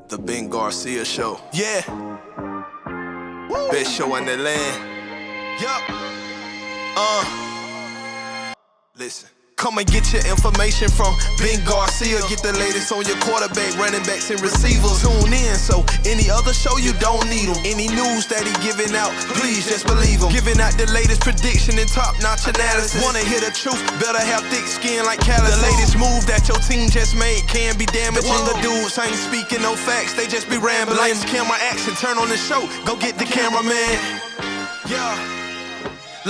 The Ben Garcia Show. Yeah. Woo. Best show in the land. Yup. Listen. Come and get your information from Ben Garcia. Get the latest on your quarterback, running backs, and receivers. Tune in, so any other show you don't need them. Any news that he giving out, please just believe him. Giving out the latest prediction and top-notch analysis. Wanna hear the truth, better have thick skin like calluses. The latest move that your team just made can be damaging. The dudes ain't speaking no facts, they just be rambling. Lights, camera, action, turn on the show, go get the cameraman. Yeah.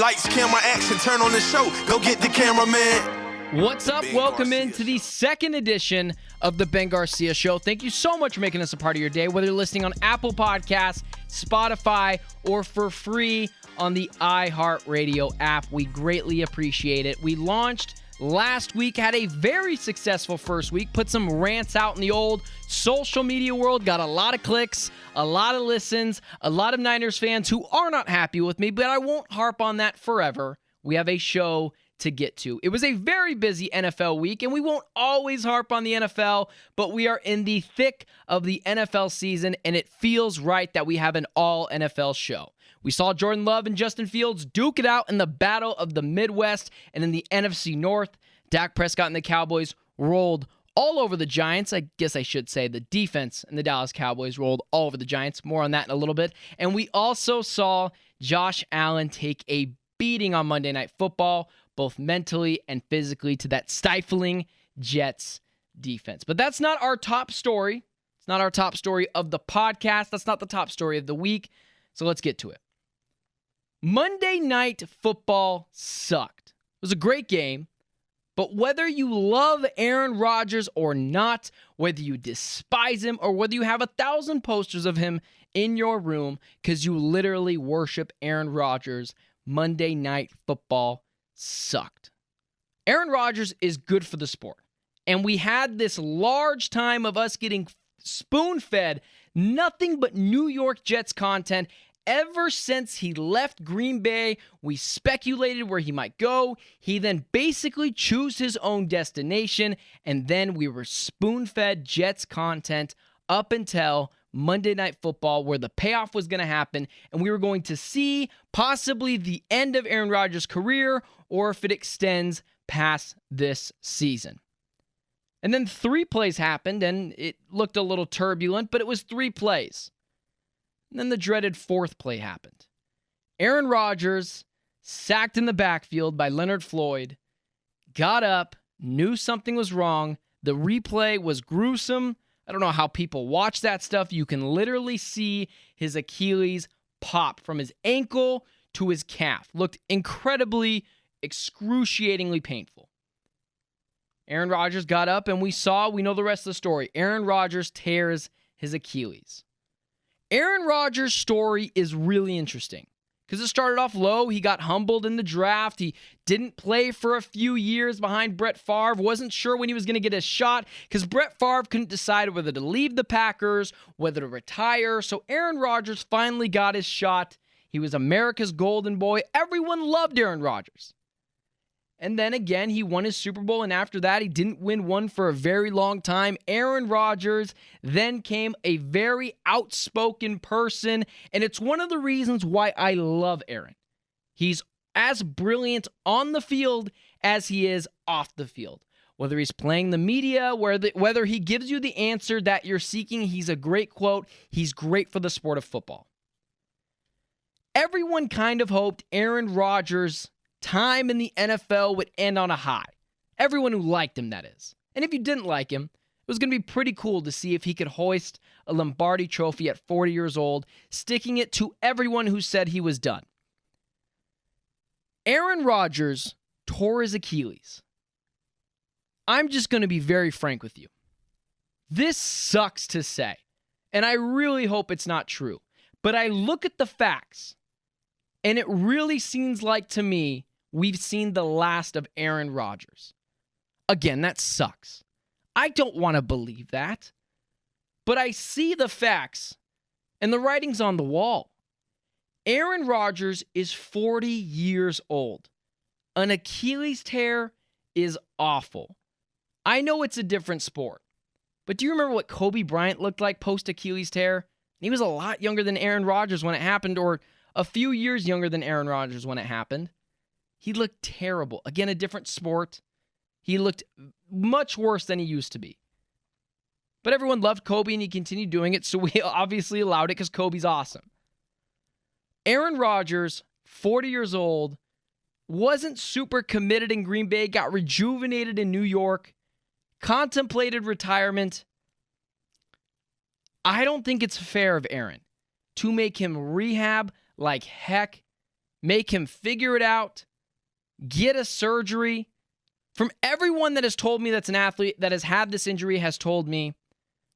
Lights, camera, action, turn on the show, go get the cameraman. What's up? Welcome into the second edition of the Ben Garcia Show. Thank you so much for making us a part of your day, whether you're listening on Apple Podcasts, Spotify, or for free on the iHeartRadio app. We greatly appreciate it. We launched last week, had a very successful first week, put some rants out in the old social media world, got a lot of clicks, a lot of listens, a lot of Niners fans who are not happy with me, but I won't harp on that forever. We have a show to get to. It was a very busy NFL week, and we won't always harp on the NFL, but we are in the thick of the NFL season, and it feels right that we have an all-NFL show. We saw Jordan Love and Justin Fields duke it out in the battle of the Midwest and in the NFC North. Dak Prescott and the Cowboys rolled all over the Giants. I guess I should say the defense and the Dallas Cowboys rolled all over the Giants. More on that in a little bit. And we also saw Josh Allen take a beating on Monday Night Football, both mentally and physically, to that stifling Jets defense. But that's not our top story. It's not our top story of the podcast. That's not the top story of the week. So let's get to it. Monday Night Football sucked. It was a great game, but whether you love Aaron Rodgers or not, whether you despise him or whether you have 1,000 posters of him in your room because you literally worship Aaron Rodgers, Monday Night Football sucked. Aaron Rodgers is good for the sport. And we had this large time of us getting spoon-fed nothing but New York Jets content. Ever since he left Green Bay, we speculated where he might go. He then basically chose his own destination. And then we were spoon-fed Jets content up until Monday Night Football, where the payoff was going to happen, and we were going to see possibly the end of Aaron Rodgers' career, or if it extends past this season. And then 3 plays happened, and it looked a little turbulent, but it was 3 plays. And then the dreaded 4th play happened. Aaron Rodgers, sacked in the backfield by Leonard Floyd, got up, knew something was wrong. The replay was gruesome. I don't know how people watch that stuff. You can literally see his Achilles pop from his ankle to his calf. Looked incredibly, excruciatingly painful. Aaron Rodgers got up and we know the rest of the story. Aaron Rodgers tears his Achilles. Aaron Rodgers' story is really interesting because it started off low. He got humbled in the draft. He didn't play for a few years behind Brett Favre. Wasn't sure when he was going to get a shot because Brett Favre couldn't decide whether to leave the Packers, whether to retire. So Aaron Rodgers finally got his shot. He was America's golden boy. Everyone loved Aaron Rodgers. And then again, he won his Super Bowl, and after that, he didn't win one for a very long time. Aaron Rodgers then came a very outspoken person, and it's one of the reasons why I love Aaron. He's as brilliant on the field as he is off the field. Whether he's playing the media, whether he gives you the answer that you're seeking, he's a great quote. He's great for the sport of football. Everyone kind of hoped Aaron Rodgers' time in the NFL would end on a high. Everyone who liked him, that is. And if you didn't like him, it was going to be pretty cool to see if he could hoist a Lombardi trophy at 40 years old, sticking it to everyone who said he was done. Aaron Rodgers tore his Achilles. I'm just going to be very frank with you. This sucks to say, and I really hope it's not true. But I look at the facts, and it really seems like to me we've seen the last of Aaron Rodgers. Again, that sucks. I don't want to believe that. But I see the facts, and the writing's on the wall. Aaron Rodgers is 40 years old. An Achilles tear is awful. I know it's a different sport, But do you remember what Kobe Bryant looked like post-Achilles tear? He was a lot younger than Aaron Rodgers when it happened, or a few years younger than Aaron Rodgers when it happened. He looked terrible. Again, a different sport. He looked much worse than he used to be. But everyone loved Kobe, and he continued doing it, so we obviously allowed it because Kobe's awesome. Aaron Rodgers, 40 years old, wasn't super committed in Green Bay, got rejuvenated in New York, contemplated retirement. I don't think it's fair of Aaron to make him rehab like heck, make him figure it out, get a surgery. From everyone that has told me that's an athlete that has had this injury has told me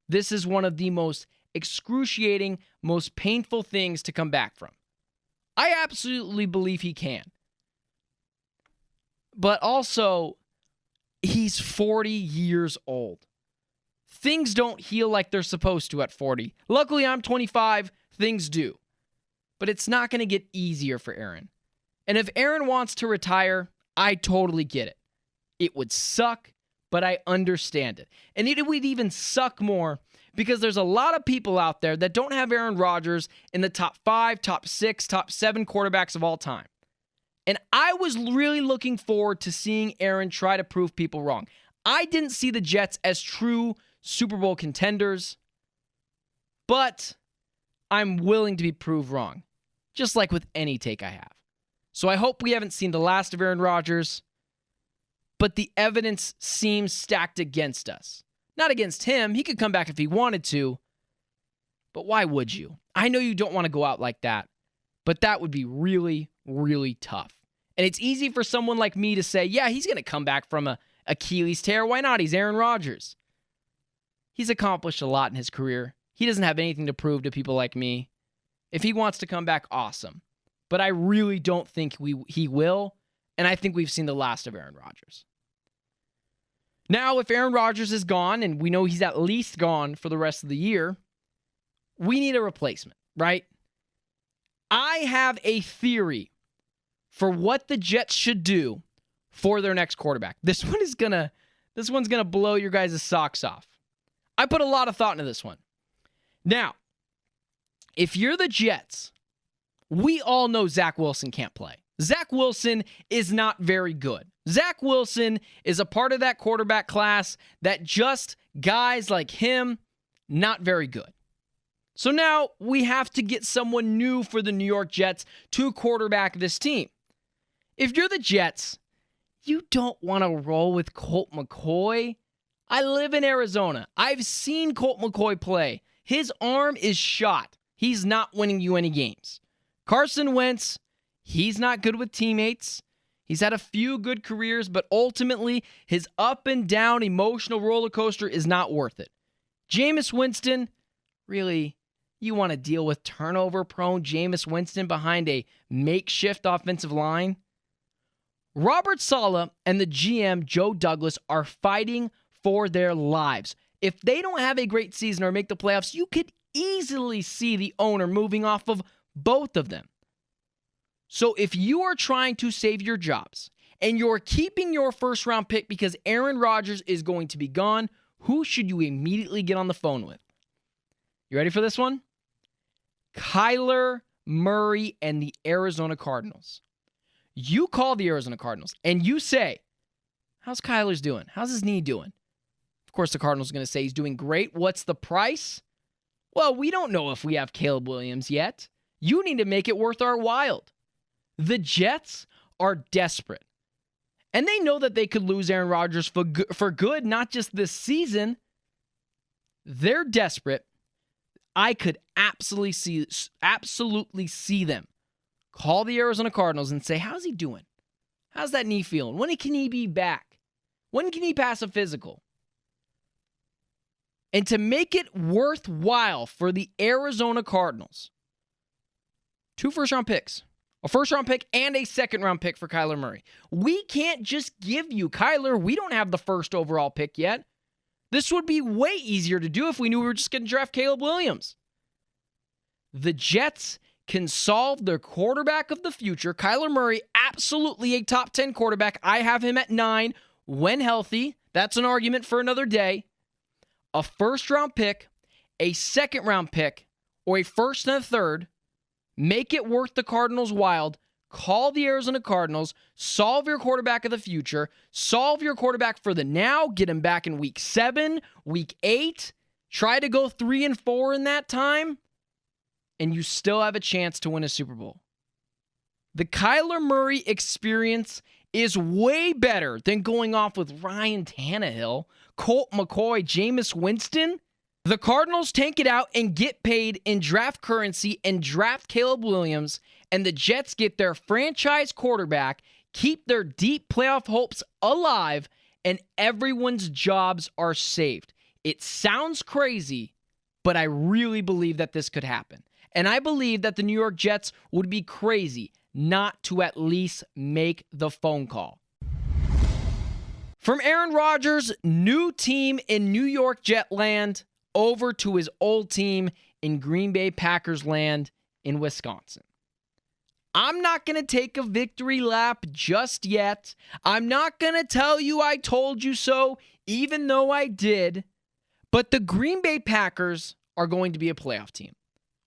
this is one of the most excruciating, most painful things to come back from. I absolutely believe he can. But also, he's 40 years old. Things don't heal like they're supposed to at 40. Luckily, I'm 25. Things do. But it's not going to get easier for Aaron. And if Aaron wants to retire, I totally get it. It would suck, but I understand it. And it would even suck more because there's a lot of people out there that don't have Aaron Rodgers in the top 5, top 6, top 7 quarterbacks of all time. And I was really looking forward to seeing Aaron try to prove people wrong. I didn't see the Jets as true Super Bowl contenders, but I'm willing to be proved wrong, just like with any take I have. So I hope we haven't seen the last of Aaron Rodgers, but the evidence seems stacked against us. Not against him. He could come back if he wanted to, but why would you? I know you don't want to go out like that, but that would be really, really tough. And it's easy for someone like me to say, yeah, he's going to come back from a Achilles tear. Why not? He's Aaron Rodgers. He's accomplished a lot in his career. He doesn't have anything to prove to people like me. If he wants to come back, awesome. But I really don't think he will, and I think we've seen the last of Aaron Rodgers. Now, if Aaron Rodgers is gone, and we know he's at least gone for the rest of the year, we need a replacement, right? I have a theory for what the Jets should do for their next quarterback. This one's gonna blow your guys' socks off. I put a lot of thought into this one. Now, if you're the Jets, we all know Zach Wilson can't play. Zach Wilson is not very good. Zach Wilson is a part of that quarterback class that just guys like him, not very good. So now we have to get someone new for the New York Jets to quarterback this team. If you're the Jets, you don't want to roll with Colt McCoy. I live in Arizona. I've seen Colt McCoy play. His arm is shot. He's not winning you any games. Carson Wentz, he's not good with teammates. He's had a few good careers, but ultimately, his up and down emotional roller coaster is not worth it. Jameis Winston, really, you want to deal with turnover-prone Jameis Winston behind a makeshift offensive line? Robert Saleh and the GM, Joe Douglas, are fighting for their lives. If they don't have a great season or make the playoffs, you could easily see the owner moving off of both of them. So if you are trying to save your jobs and you're keeping your first-round pick because Aaron Rodgers is going to be gone, who should you immediately get on the phone with? You ready for this one? Kyler Murray and the Arizona Cardinals. You call the Arizona Cardinals and you say, how's Kyler's doing? How's his knee doing? Of course, the Cardinals are going to say he's doing great. What's the price? Well, we don't know if we have Caleb Williams yet. You need to make it worth our while. The Jets are desperate. And they know that they could lose Aaron Rodgers for good, not just this season. They're desperate. I could absolutely see them call the Arizona Cardinals and say, how's he doing? How's that knee feeling? When can he be back? When can he pass a physical? And to make it worthwhile for the Arizona Cardinals, 2 first-round picks, a first-round pick and a second-round pick for Kyler Murray. We can't just give you Kyler. We don't have the first overall pick yet. This would be way easier to do if we knew we were just going to draft Caleb Williams. The Jets can solve their quarterback of the future. Kyler Murray, absolutely a top 10 quarterback. I have him at 9 when healthy. That's an argument for another day. a first-round pick, a second-round pick, or a first and a third, make it worth the Cardinals' while, call the Arizona Cardinals, solve your quarterback of the future, solve your quarterback for the now, get him back in week 7, week 8, try to go 3-4 in that time, and you still have a chance to win a Super Bowl. The Kyler Murray experience is way better than going off with Ryan Tannehill, Colt McCoy, Jameis Winston. The Cardinals tank it out and get paid in draft currency and draft Caleb Williams, and the Jets get their franchise quarterback, keep their deep playoff hopes alive, and everyone's jobs are saved. It sounds crazy, but I really believe that this could happen. And I believe that the New York Jets would be crazy not to at least make the phone call. From Aaron Rodgers' new team in New York Jet land over to his old team in Green Bay Packers land in Wisconsin. I'm not going to take a victory lap just yet. I'm not going to tell you I told you so, even though I did. But the Green Bay Packers are going to be a playoff team.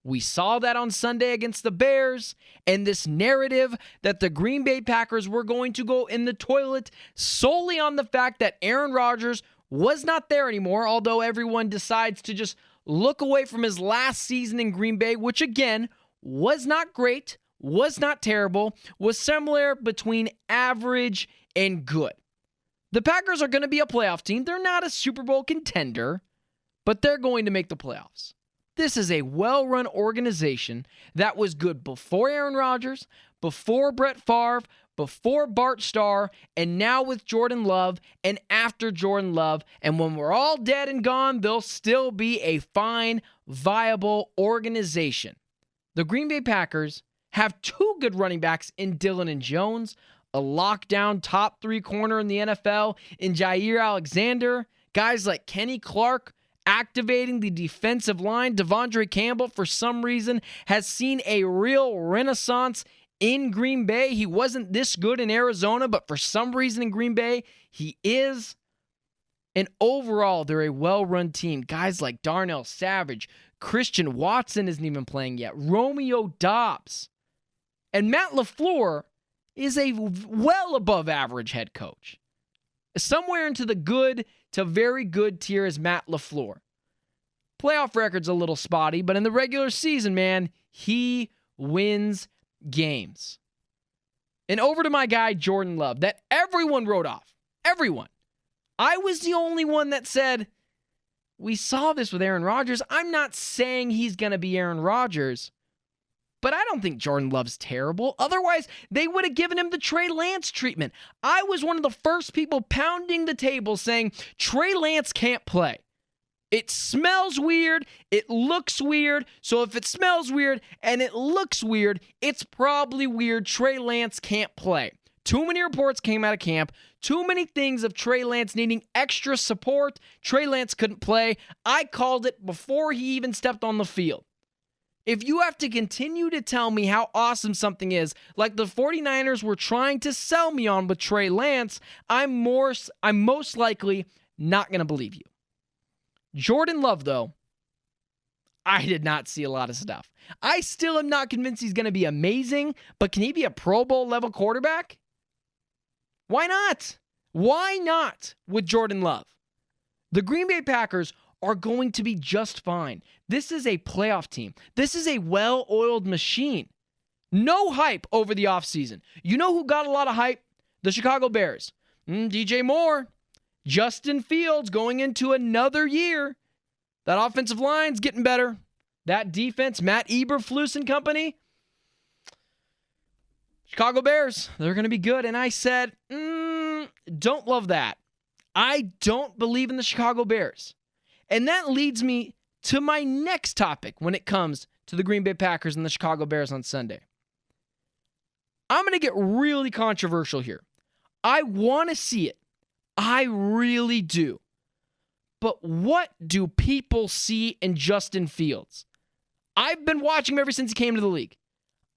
We saw that on Sunday against the Bears, and this narrative that the Green Bay Packers were going to go in the toilet solely on the fact that Aaron Rodgers was not there anymore, although everyone decides to just look away from his last season in Green Bay, which again was not great, was not terrible, was somewhere between average and good. The Packers are going to be a playoff team. They're not a Super Bowl contender, but they're going to make the playoffs. This is a well-run organization that was good before Aaron Rodgers, before Brett Favre, before Bart Starr, and now with Jordan Love, and after Jordan Love. And when we're all dead and gone, they'll still be a fine, viable organization. The Green Bay Packers have 2 good running backs in Dillon and Jones, a lockdown top 3 corner in the NFL in Jair Alexander, guys like Kenny Clark, activating the defensive line. Devondre Campbell, for some reason, has seen a real renaissance in Green Bay. He wasn't this good in Arizona, but for some reason in Green Bay, he is. And overall, they're a well-run team. Guys like Darnell Savage, Christian Watson isn't even playing yet, Romeo Doubs. And Matt LaFleur is a well above average head coach. Somewhere into the good to very good tier is Matt LaFleur. Playoff record's a little spotty, but in the regular season, man, he wins games. And over to my guy, Jordan Love, that everyone wrote off. Everyone. I was the only one that said, we saw this with Aaron Rodgers. I'm not saying he's going to be Aaron Rodgers, but I don't think Jordan Love's terrible. Otherwise, they would have given him the Trey Lance treatment. I was one of the first people pounding the table saying Trey Lance can't play. It smells weird. It looks weird. So if it smells weird and it looks weird, it's probably weird. Trey Lance can't play. Too many reports came out of camp. Too many things of Trey Lance needing extra support. Trey Lance couldn't play. I called it before he even stepped on the field. If you have to continue to tell me how awesome something is, like the 49ers were trying to sell me on with Trey Lance, I'm most likely not going to believe you. Jordan Love, though, I did not see a lot of stuff. I still am not convinced he's going to be amazing, but can he be a Pro Bowl level quarterback? Why not? Why not with Jordan Love? The Green Bay Packers are going to be just fine. This is a playoff team. This is a well-oiled machine. No hype over the offseason. You know who got a lot of hype? The Chicago Bears. DJ Moore. Justin Fields going into another year. That offensive line's getting better. That defense, Matt Eberflus and company. Chicago Bears, they're going to be good. And I said, don't love that. I don't believe in the Chicago Bears. And that leads me to my next topic when it comes to the Green Bay Packers and the Chicago Bears on Sunday. I'm going to get really controversial here. I want to see it. I really do. But what do people see in Justin Fields? I've been watching him ever since he came to the league.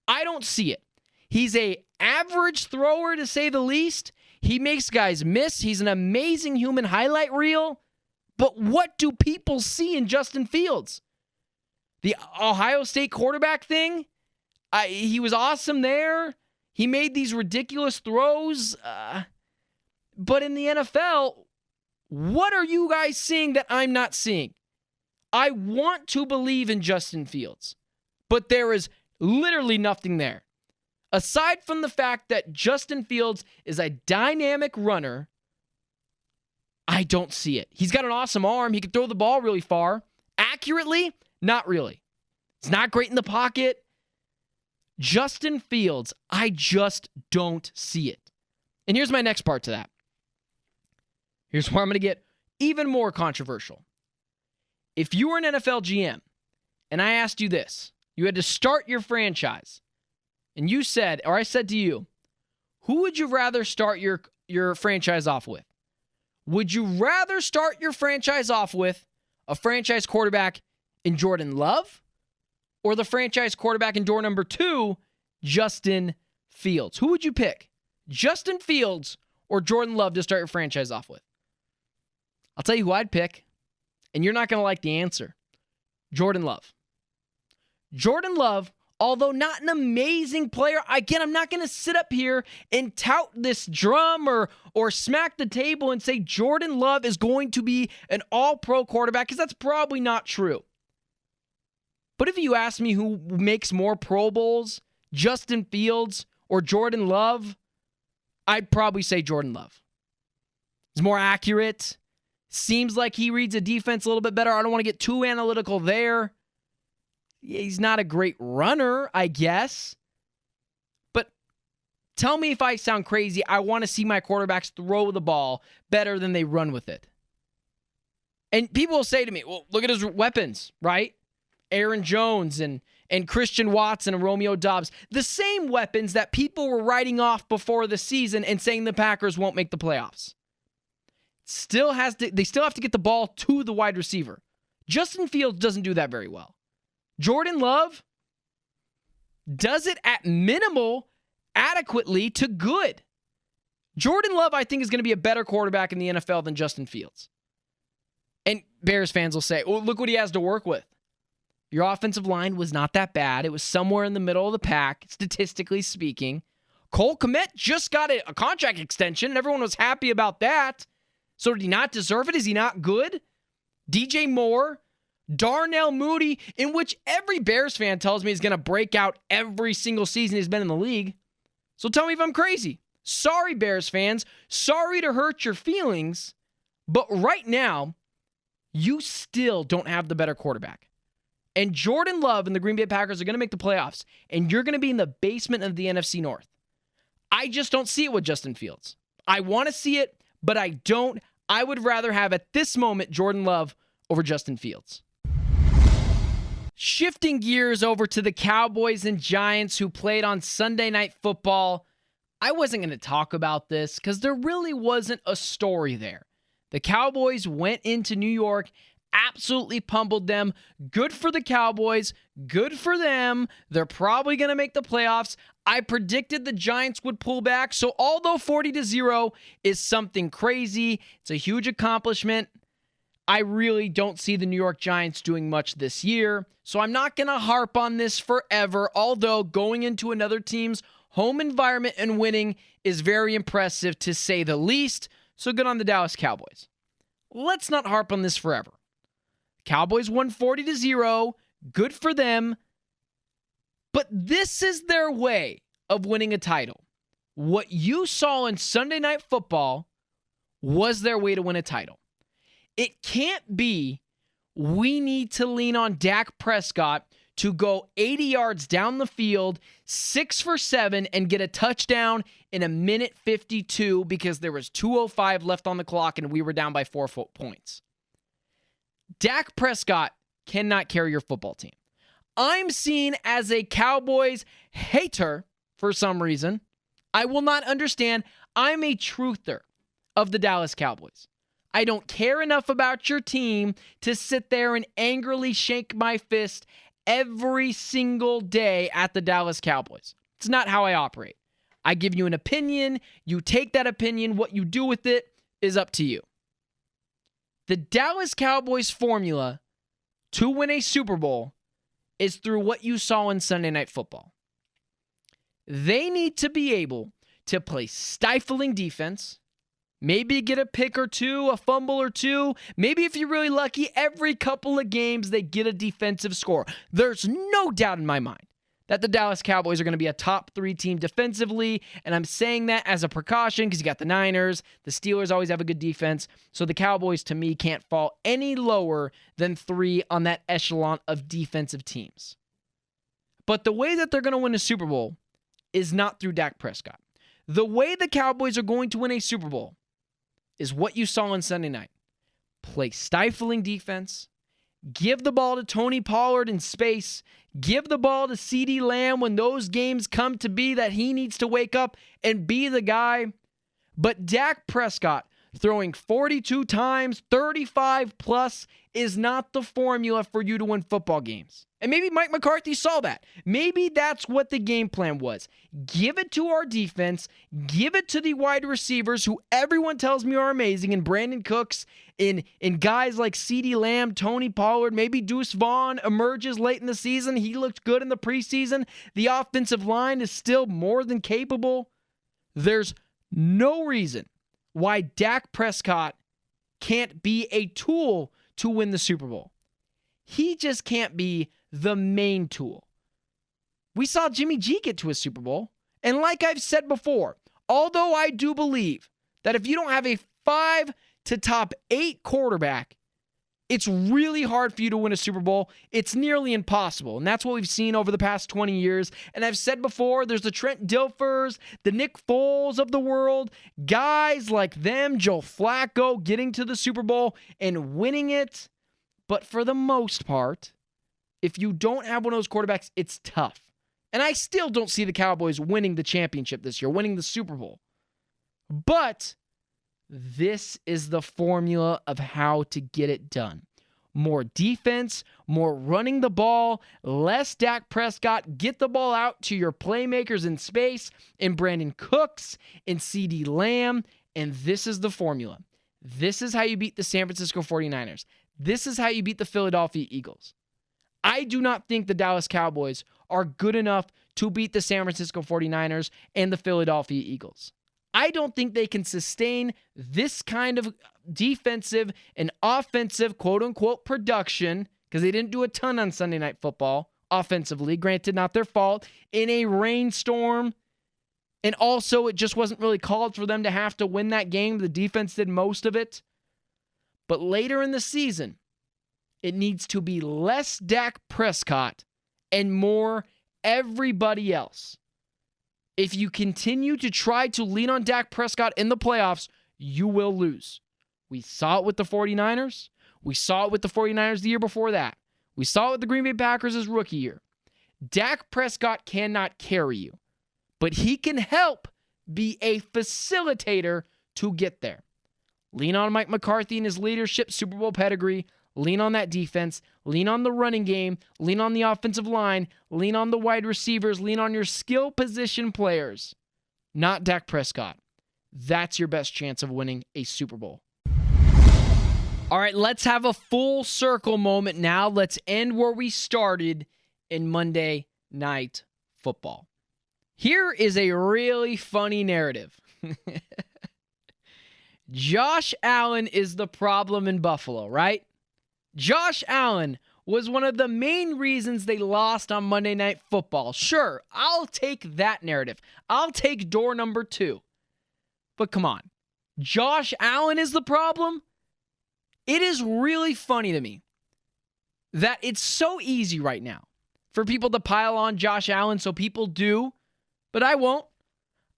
I don't see it. He's an average thrower, to say the least. He makes guys miss. He's an amazing human highlight reel. But what do people see in Justin Fields? The Ohio State quarterback thing? He was awesome there. He made these ridiculous throws. But in the NFL, what are you guys seeing that I'm not seeing? I want to believe in Justin Fields, but there is literally nothing there. Aside from the fact that Justin Fields is a dynamic runner, I don't see it. He's got an awesome arm. He can throw the ball really far. Accurately, not really. It's not great in the pocket. Justin Fields, I just don't see it. And here's my next part to that. Here's where I'm going to get even more controversial. If you were an NFL GM and I asked you this, you had to start your franchise, and you said, or I said to you, who would you rather start your franchise off with? Would you rather start your franchise off with a franchise quarterback in Jordan Love or the franchise quarterback in door number 2, Justin Fields? Who would you pick? Justin Fields or Jordan Love to start your franchise off with? I'll tell you who I'd pick, and you're not going to like the answer. Jordan Love. Jordan Love, although not an amazing player, again, I'm not going to sit up here and tout this drum or smack the table and say Jordan Love is going to be an all-pro quarterback, because that's probably not true. But if you ask me who makes more Pro Bowls, Justin Fields or Jordan Love, I'd probably say Jordan Love. He's more accurate. Seems like he reads a defense a little bit better. I don't want to get too analytical there. He's not a great runner, I guess. But tell me if I sound crazy. I want to see my quarterbacks throw the ball better than they run with it. And people will say to me, well, look at his weapons, right? Aaron Jones and Christian Watson and Romeo Doubs. The same weapons that people were writing off before the season and saying the Packers won't make the playoffs. They still have to get the ball to the wide receiver. Justin Fields doesn't do that very well. Jordan Love does it at minimal, adequately to good. Jordan Love, I think, is going to be a better quarterback in the NFL than Justin Fields. And Bears fans will say, well, look what he has to work with. Your offensive line was not that bad. It was somewhere in the middle of the pack, statistically speaking. Cole Kmet just got a contract extension, and everyone was happy about that. So did he not deserve it? Is he not good? DJ Moore, Darnell Mooney, in which every Bears fan tells me is going to break out every single season he's been in the league. So tell me if I'm crazy. Sorry, Bears fans. Sorry to hurt your feelings. But right now, you still don't have the better quarterback. And Jordan Love and the Green Bay Packers are going to make the playoffs. And you're going to be in the basement of the NFC North. I just don't see it with Justin Fields. I want to see it, but I don't. I would rather have, at this moment, Jordan Love over Justin Fields. Shifting gears over to the Cowboys and Giants who played on Sunday Night Football. I wasn't going to talk about this because there really wasn't a story there. The Cowboys went into New York, absolutely pummeled them. Good for the Cowboys. Good for them. They're probably going to make the playoffs. I predicted the Giants would pull back. So although 40-0 is something crazy, it's a huge accomplishment, I really don't see the New York Giants doing much this year. So I'm not going to harp on this forever, although going into another team's home environment and winning is very impressive to say the least. So good on the Dallas Cowboys. Let's not harp on this forever. Cowboys won 40-0. Good for them. But this is their way of winning a title. What you saw in Sunday Night Football was their way to win a title. It can't be we need to lean on Dak Prescott to go 80 yards down the field, 6 for 7, and get a touchdown in 1:52 because there was 2:05 left on the clock and we were down by 4 points. Dak Prescott cannot carry your football team. I'm seen as a Cowboys hater for some reason. I will not understand. I'm a truther of the Dallas Cowboys. I don't care enough about your team to sit there and angrily shake my fist every single day at the Dallas Cowboys. It's not how I operate. I give you an opinion. You take that opinion. What you do with it is up to you. The Dallas Cowboys formula to win a Super Bowl is through what you saw in Sunday Night Football. They need to be able to play stifling defense, maybe get a pick or two, a fumble or two. Maybe if you're really lucky, every couple of games they get a defensive score. There's no doubt in my mind that the Dallas Cowboys are going to be a top 3 team defensively, and I'm saying that as a precaution because you got the Niners. The Steelers always have a good defense, so the Cowboys, to me, can't fall any lower than 3 on that echelon of defensive teams. But the way that they're going to win a Super Bowl is not through Dak Prescott. The way the Cowboys are going to win a Super Bowl is what you saw on Sunday night. Play stifling defense, give the ball to Tony Pollard in space, give the ball to CeeDee Lamb when those games come to be that he needs to wake up and be the guy. But Dak Prescott throwing 42 times, 35 plus is not the formula for you to win football games. And maybe Mike McCarthy saw that. Maybe that's what the game plan was. Give it to our defense. Give it to the wide receivers who everyone tells me are amazing. And Brandon Cooks, in guys like CeeDee Lamb, Tony Pollard, maybe Deuce Vaughn emerges late in the season. He looked good in the preseason. The offensive line is still more than capable. There's no reason why Dak Prescott can't be a tool to win the Super Bowl. He just can't be the main tool. We saw Jimmy G get to a Super Bowl, and like I've said before, although I do believe that if you don't have a 5 to top 8 quarterback, it's really hard for you to win a Super Bowl. It's nearly impossible, and that's what we've seen over the past 20 years. And I've said before, there's the Trent Dilfers, the Nick Foles of the world, guys like them, Joe Flacco getting to the Super Bowl and winning it. But for the most part, if you don't have one of those quarterbacks, it's tough. And I still don't see the Cowboys winning the championship this year, winning the Super Bowl. But this is the formula of how to get it done. More defense, more running the ball, less Dak Prescott. Get the ball out to your playmakers in space, in Brandon Cooks, in CeeDee Lamb, and this is the formula. This is how you beat the San Francisco 49ers. This is how you beat the Philadelphia Eagles. I do not think the Dallas Cowboys are good enough to beat the San Francisco 49ers and the Philadelphia Eagles. I don't think they can sustain this kind of defensive and offensive, quote-unquote, production, because they didn't do a ton on Sunday Night Football offensively. Granted, not their fault. In a rainstorm. And also, it just wasn't really called for them to have to win that game. The defense did most of it. But later in the season, it needs to be less Dak Prescott and more everybody else. If you continue to try to lean on Dak Prescott in the playoffs, you will lose. We saw it with the 49ers. We saw it with the 49ers the year before that. We saw it with the Green Bay Packers his rookie year. Dak Prescott cannot carry you, but he can help be a facilitator to get there. Lean on Mike McCarthy and his leadership, Super Bowl pedigree. Lean on that defense. Lean on the running game. Lean on the offensive line. Lean on the wide receivers. Lean on your skill position players. Not Dak Prescott. That's your best chance of winning a Super Bowl. All right, let's have a full circle moment now. Let's end where we started in Monday Night Football. Here is a really funny narrative. Josh Allen is the problem in Buffalo, right? Josh Allen was one of the main reasons they lost on Monday Night Football. Sure, I'll take that narrative. I'll take door number 2. But come on. Josh Allen is the problem? It is really funny to me that it's so easy right now for people to pile on Josh Allen, so people do, but I won't.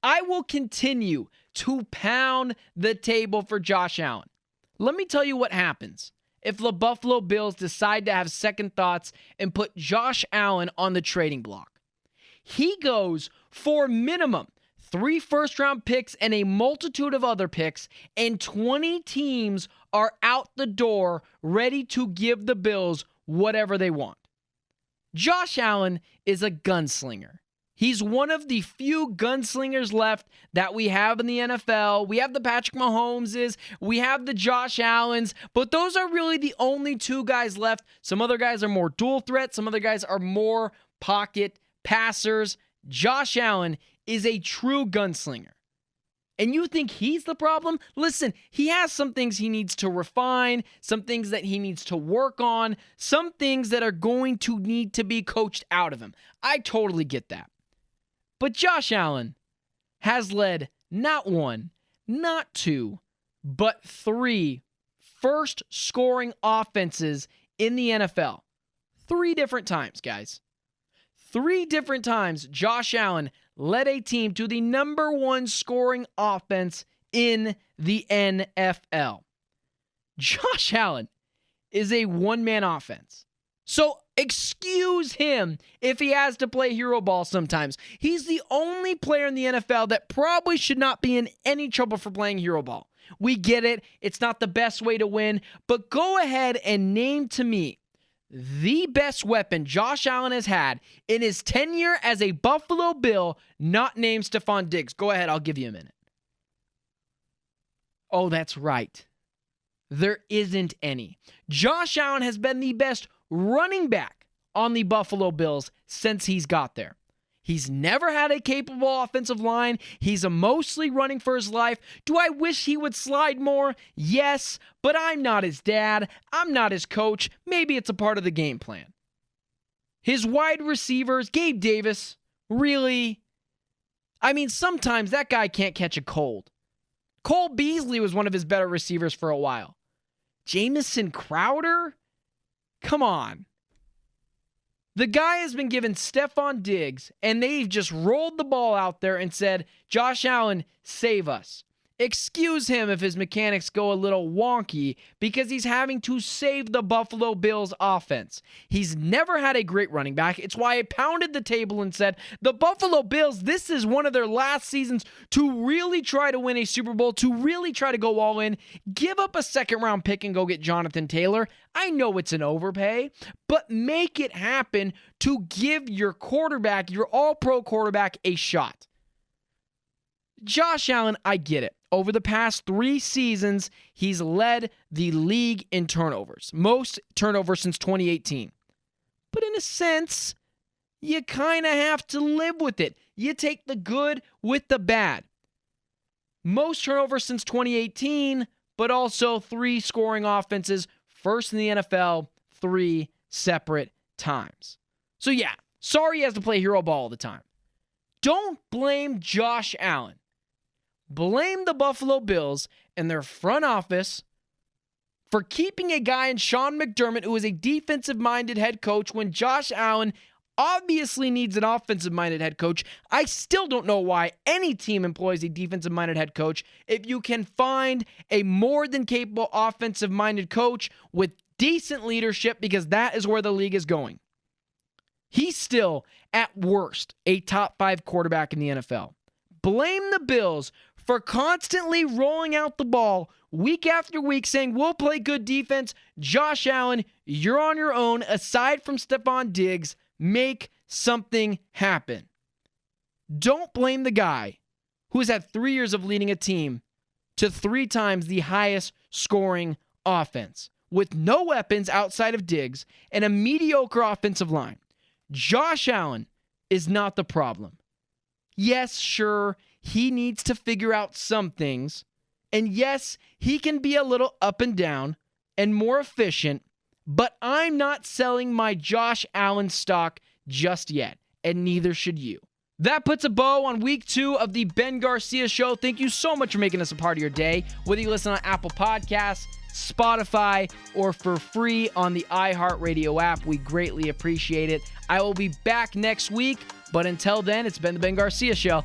I will continue to pound the table for Josh Allen. Let me tell you what happens if the Buffalo Bills decide to have second thoughts and put Josh Allen on the trading block. He goes for minimum 3 first-round picks and a multitude of other picks, and 20 teams are out the door ready to give the Bills whatever they want. Josh Allen is a gunslinger. He's one of the few gunslingers left that we have in the NFL. We have the Patrick Mahomeses, we have the Josh Allens, but those are really the only two guys left. Some other guys are more dual threat, some other guys are more pocket passers. Josh Allen is a true gunslinger. And you think he's the problem? Listen, he has some things he needs to refine, some things that he needs to work on, some things that are going to need to be coached out of him. I totally get that. But Josh Allen has led not one, not two, but three first scoring offenses in the NFL. 3 different times, guys. 3 different times Josh Allen led a team to the number 1 scoring offense in the NFL. Josh Allen is a one-man offense. So excuse him if he has to play hero ball sometimes. He's the only player in the NFL that probably should not be in any trouble for playing hero ball. We get it. It's not the best way to win. But go ahead and name to me the best weapon Josh Allen has had in his tenure as a Buffalo Bill, not named Stephon Diggs. Go ahead, I'll give you a minute. Oh, that's right. There isn't any. Josh Allen has been the best running back on the Buffalo Bills since he's got there. He's never had a capable offensive line. He's mostly running for his life. Do I wish he would slide more? Yes, but I'm not his dad. I'm not his coach. Maybe it's a part of the game plan. His wide receivers, Gabe Davis, really? I mean, sometimes that guy can't catch a cold. Cole Beasley was one of his better receivers for a while. Jamison Crowder? Come on. The guy has been given Stephon Diggs, and they've just rolled the ball out there and said, Josh Allen, save us. Excuse him if his mechanics go a little wonky because he's having to save the Buffalo Bills offense. He's never had a great running back. It's why I pounded the table and said, the Buffalo Bills, this is one of their last seasons to really try to win a Super Bowl, to really try to go all in. Give up a second-round pick and go get Jonathan Taylor. I know it's an overpay, but make it happen to give your quarterback, your all-pro quarterback, a shot. Josh Allen, I get it. Over the past 3 seasons, he's led the league in turnovers. Most turnovers since 2018. But in a sense, you kind of have to live with it. You take the good with the bad. Most turnovers since 2018, but also 3 scoring offenses, first in the NFL, 3 separate times. So yeah, sorry he has to play hero ball all the time. Don't blame Josh Allen. Blame the Buffalo Bills and their front office for keeping a guy in Sean McDermott who is a defensive-minded head coach when Josh Allen obviously needs an offensive-minded head coach. I still don't know why any team employs a defensive-minded head coach if you can find a more than capable offensive-minded coach with decent leadership, because that is where the league is going. He's still, at worst, a top 5 quarterback in the NFL. Blame the Bills for constantly rolling out the ball week after week saying, we'll play good defense. Josh Allen, you're on your own. Aside from Stephon Diggs, make something happen. Don't blame the guy who has had 3 years of leading a team to 3 times the highest scoring offense with no weapons outside of Diggs and a mediocre offensive line. Josh Allen is not the problem. Yes, sure, he needs to figure out some things. And yes, he can be a little up and down and more efficient, but I'm not selling my Josh Allen stock just yet, and neither should you. That puts a bow on week 2 of the Ben Garcia Show. Thank you so much for making us a part of your day. Whether you listen on Apple Podcasts, Spotify, or for free on the iHeartRadio app, we greatly appreciate it. I will be back next week, but until then, it's been the Ben Garcia Show.